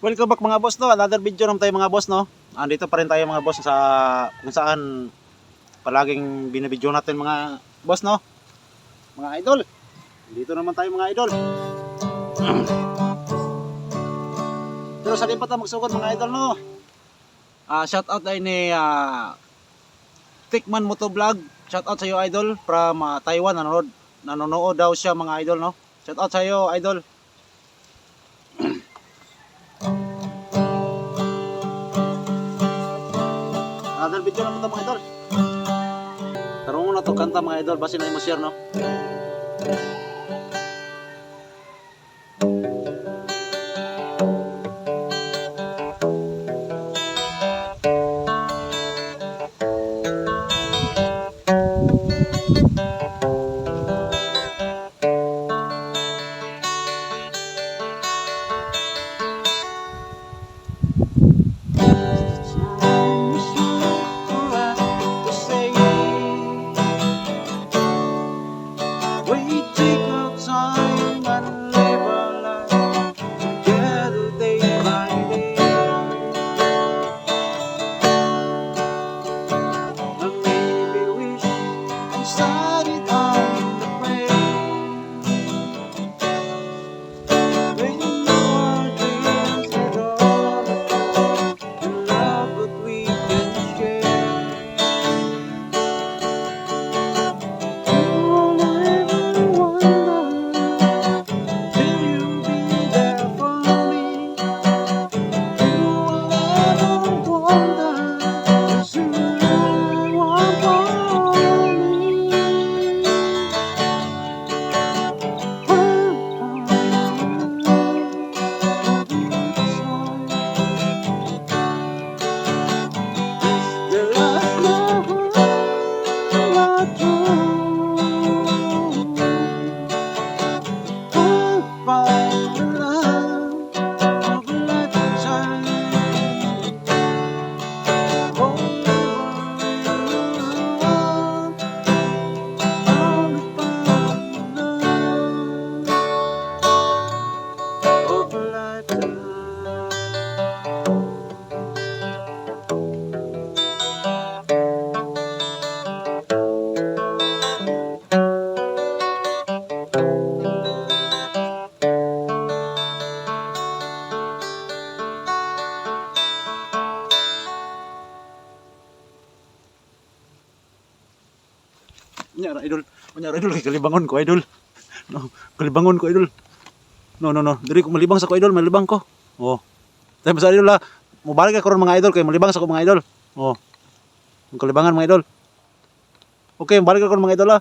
Welcome back mga boss, no. Another video naman tayo mga boss, no. Andito pa rin tayo mga boss sa kung saan palaging binibidyo natin mga boss, no. Mga idol. Dito naman tayo mga idol. Pero sa lipat na magsugod mga idol, no. Shout out tayo ni Tikman Motovlog. Shout out sa iyo idol from Taiwan. Nanonood daw siya mga idol, no. Shout out sa iyo idol. Another video na po ito mga idol. Tarungon na to kanta mga idol. Basi na mo share, no. Kunyara idol, kay kalibangon ko idol. No, kalibangon ko idol. No. Diri ko malibang sa ko idol, malibang ko. Oh. Tay sa idol la, mobalik ka karon mga idol kay malibang sa ko mga idol. Oh. Ang kalibangan mga idol. Okay, balik ka karon mga idol la.